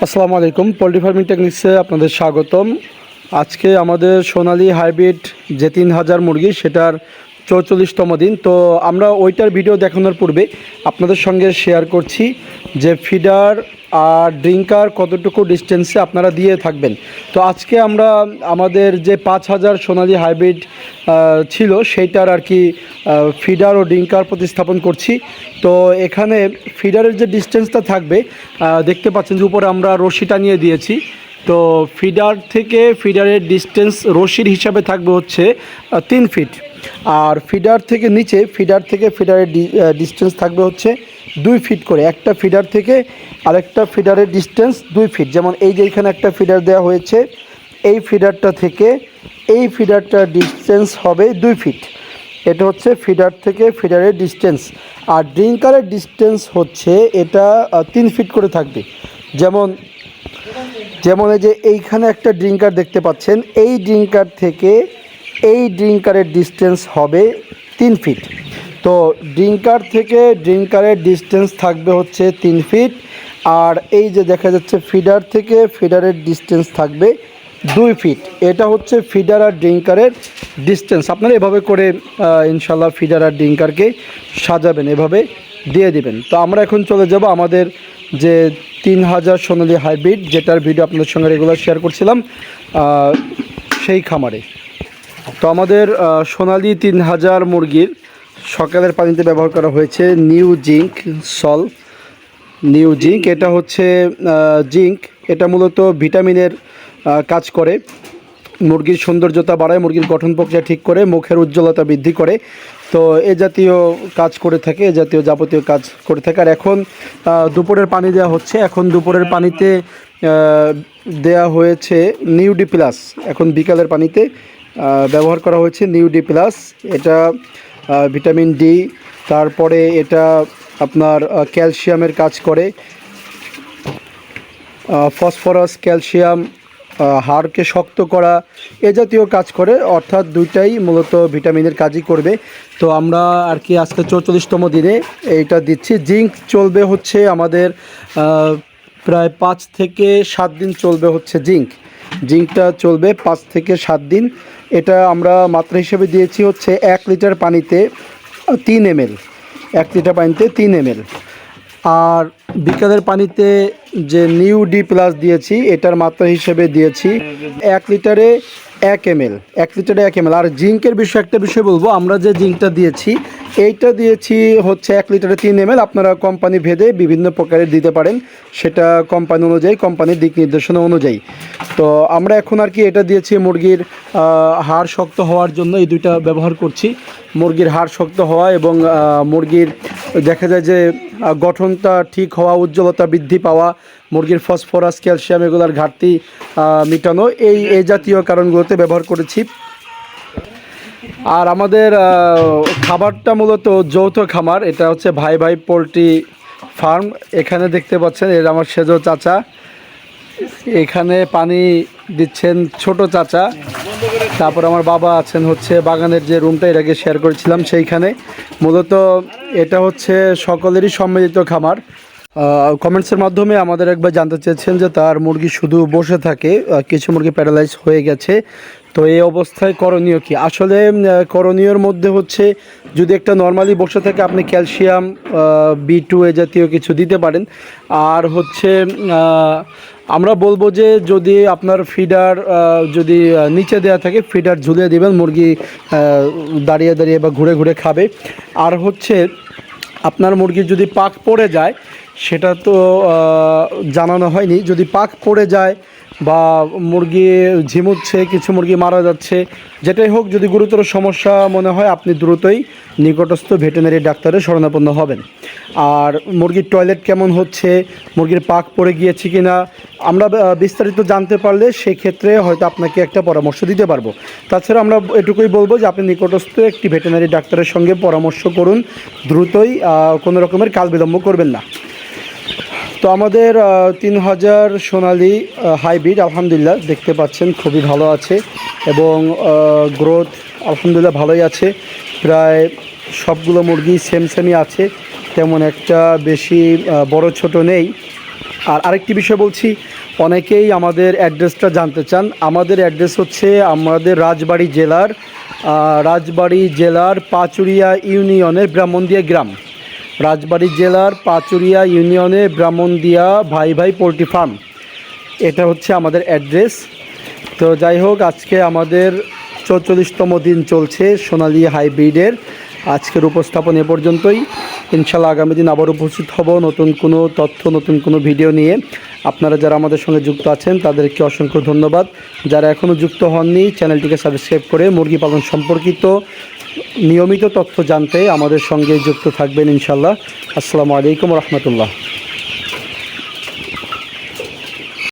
আসসালামু আলাইকুম। Poultry farming টেকনিক্সে আপনাদের স্বাগতম। আজকে আমাদের সোনালী হাইব্রিড যে 3000 মুরগি সেটার 44তম দিন। তো আমরা ওইটার ভিডিও দেখানোর পূর্বে আপনাদের সঙ্গে শেয়ার করছি যে ফিডার আর ড্রিঙ্কার কতটুকু ডিস্টেন্সে আপনারা দিয়ে থাকবেন। তো আজকে আমরা আমাদের যে 5000 সোনালী হাইব্রিড ছিল সেইটার আর কি ফিডার ও ড্রিঙ্কার প্রতিস্থাপন করছি। তো এখানে ফিডারের যে ডিস্টেন্সটা থাকবে দেখতে পাচ্ছেন যে উপরে আমরা রশি টানিয়ে দিয়েছি। তো ফিডার থেকে ফিডারের ডিস্টেন্স রশির হিসাবে থাকবে হচ্ছে 3 ফিট, আর ফিডার থেকে নিচে ফিডারের ডিস্টেন্স থাকবে হচ্ছে 2 ফিট করে। একটা ফিডার থেকে আরেকটা ফিডারের ডিস্টেন্স 2 ফিট। যেমন এই যে এখানে একটা ফিডার দেওয়া হয়েছে, এই ফিডারটা থেকে এই ফিডারটার ডিস্টেন্স হবে 2 ফিট। এটা হচ্ছে ফিডার থেকে ফিডারের ডিস্টেন্স। আর ড্রিঙ্কারের ডিস্টেন্স হচ্ছে এটা 3 ফিট করে থাকবে। যেমন এই যে এইখানে একটা ড্রিঙ্কার দেখতে পাচ্ছেন, এই ড্রিঙ্কার থেকে এই ড্রিঙ্কারের ডিস্টেন্স হবে 3 ফিট। তো ড্রিঙ্কার থেকে ড্রিঙ্কারের ডিস্টেন্স থাকবে হচ্ছে 3 ফিট। আর এই যে দেখা যাচ্ছে ফিডার থেকে ফিডারের ডিস্টেন্স থাকবে 2 ফিট। এটা হচ্ছে ফিডার আর ড্রিঙ্কারের ডিস্টেন্স। আপনারা এভাবে করে ইনশাল্লাহ ফিডার আর ড্রিঙ্কারকে সাজাবেন, এভাবে দিয়ে দিবেন। তো আমরা এখন চলে যাব আমাদের যে 3000 সোনালী হাইব্রিড, যেটার ভিডিও আপনাদের সঙ্গে রেগুলার শেয়ার করছিলাম, সেই খামারে। তো আমাদের সোনালী 3000 মুরগির সকালের পানিতে ব্যবহার করা হয়েছে নিউ জিঙ্ক। এটা হচ্ছে জিঙ্ক, এটা মূলত ভিটামিনের কাজ করে, মুরগির সৌন্দর্যতা বাড়ায়, মুরগির গঠন প্রক্রিয়া ঠিক করে, মুখের উজ্জ্বলতা বৃদ্ধি করে। তো এ জাতীয় কাজ করে থাকে, এ জাতীয় যাবতীয় কাজ করে থাকে। আর এখন দুপুরের পানি দেওয়া হচ্ছে। এখন দুপুরের পানিতে দেয়া হয়েছে নিউ ডি প্লাস। এখন বিকালের পানিতে ব্যবহার করা হয়েছে নিউ ডি প্লাস। এটা ভিটামিন ডি, তারপরে এটা আপনার ক্যালসিয়ামের কাজ করে, ফসফরাস, ক্যালসিয়াম, হাড়কে শক্ত করা, এ জাতীয় কাজ করে। অর্থাৎ দুইটাই মূলত ভিটামিনের কাজই করবে। তো আমরা আর কি আজকে 44তম দিনে এইটা দিচ্ছি। জিঙ্ক চলবে হচ্ছে আমাদের প্রায় 5 থেকে 7 দিন চলবে হচ্ছে জিঙ্কটা চলবে 5 থেকে 7 দিন। এটা আমরা মাত্রা হিসেবে দিয়েছি হচ্ছে 1 লিটার পানিতে 3 ml, 1 লিটার পানিতে 3 ml। আর বিকালের পানিতে যে নিউ ডি প্লাস দিয়েছি, এটার মাত্রা হিসেবে দিয়েছি 1 লিটারে 1 ml, 1 লিটারে 1 ml। আর জিঙ্কের বিষয়ে একটা বিষয় বলবো, আমরা যে জিঙ্কটা দিয়েছি এইটা দিয়েছি হচ্ছে 1 লিটারে 3 ml। আপনারা কোম্পানি ভেদে বিভিন্ন প্রকারের দিতে পারেন, সেটা কোম্পানি অনুযায়ী, কোম্পানির দিক নির্দেশনা অনুযায়ী। তো আমরা এখন আর কি এটা দিয়েছি মুরগির হাড় শক্ত হওয়ার জন্য। এই দুইটা ব্যবহার করছি, মুরগির হাড় শক্ত হওয়া এবং মুরগির দেখা যায় যে গঠনটা ঠিক হওয়া, উজ্জ্বলতা বৃদ্ধি পাওয়া, মুরগির ফসফরাস, ক্যালসিয়াম এগুলোর ঘাটতি মেটানো, এই জাতীয় কারণগুলোতে ব্যবহার করেছি। আর আমাদের খাবারটা মূলত যৌথ খামার। এটা হচ্ছে ভাই ভাই পোলট্রি ফার্ম। এখানে দেখতে পাচ্ছেন এর আমার সেজো চাচা, এখানে পানি দিচ্ছেন ছোট চাচা। তারপর আমার বাবা আছেন হচ্ছে বাগানের যে রুমটা এর আগে শেয়ার করেছিলাম সেইখানে। মূলত এটা হচ্ছে সকলেরই সম্মিলিত খামার। কমেন্টসের মাধ্যমে আমাদের একবার জানতে চেয়েছেন যে তার মুরগি শুধু বসে থাকে, কিছু মুরগি প্যারালাইজ হয়ে গেছে। তো এই অবস্থায় করণীয় কি? আসলে করণীয়র মধ্যে হচ্ছে যদি একটা নর্মালি বসে থাকে আপনি ক্যালসিয়াম, B2 এ জাতীয় কিছু দিতে পারেন। আর হচ্ছে আমরা বলবো যে যদি আপনার ফিডার যদি নিচে দেওয়া থাকে, ফিডার ঝুলিয়ে দেবেন, মুরগি দাঁড়িয়ে দাঁড়িয়ে বা ঘুরে ঘুরে খাবে। আর হচ্ছে আপনার মুরগির যদি পাক পড়ে যায়, সেটা তো জানানো হয়নি, যদি পাক পড়ে যায় বা মুরগি ঝিমুচ্ছে, কিছু মুরগি মারা যাচ্ছে, যেটাই হোক, যদি গুরুতর সমস্যা মনে হয় আপনি দ্রুতই নিকটস্থ ভেটেরিনারি ডাক্তারের শরণাপন্ন হবেন। আর মুরগির টয়লেট কেমন হচ্ছে, মুরগির পাক পড়ে গিয়েছে কিনা আমরা বিস্তারিত জানতে পারলে সেই ক্ষেত্রে হয়তো আপনাকে একটা পরামর্শ দিতে পারবো। তাছাড়া আমরা এটুকুই বলবো যে আপনি নিকটস্থ একটি ভেটেরিনারি ডাক্তারের সঙ্গে পরামর্শ করুন, দ্রুতই, কোনো রকমের কাল বিলম্ব করবেন না। তো আমাদের 3000 সোনালী হাইব্রিড আলহামদুলিল্লাহ দেখতে পাচ্ছেন খুবই ভালো আছে এবং গ্রোথ আলহামদুলিল্লাহ ভালোই আছে। প্রায় সবগুলো মুরগি সেমই আছে, তেমন একটা বেশি বড় ছোট নেই। আর আরেকটি বিষয় বলছি, অনেকেই আমাদের অ্যাড্রেসটা জানতে চান। আমাদের অ্যাড্রেস হচ্ছে আমাদের রাজবাড়ী জেলার পাচুরিয়া ইউনিয়নের ব্রাহ্মণদিয়া গ্রাম। রাজবাড়ী জেলার পাচুরিয়া ইউনিয়নের ব্রাহ্মণদিয়া ভাই ভাই পোলট্রি ফার্ম, এটা হচ্ছে আমাদের অ্যাড্রেস। তো যাই হোক, আজকে আমাদের 44তম দিন চলছে সোনালী হাইব্রিডের। আজকের উপস্থাপন এ পর্যন্তই। ইনশাল্লাহ আগামী দিন আবার উপস্থিত হব নতুন কোনো তথ্য, নতুন কোনো ভিডিও নিয়ে। আপনারা যারা আমাদের সঙ্গে যুক্ত আছেন তাদেরকে অসংখ্য ধন্যবাদ। যারা এখনও যুক্ত হননি, চ্যানেলটিকে সাবস্ক্রাইব করে মুরগি পালন সম্পর্কিত নিয়মিত তথ্য জানতে আমাদের সঙ্গে যুক্ত থাকবেন ইনশাল্লাহ। আসসালামু আলাইকুম রহমতুল্লাহ।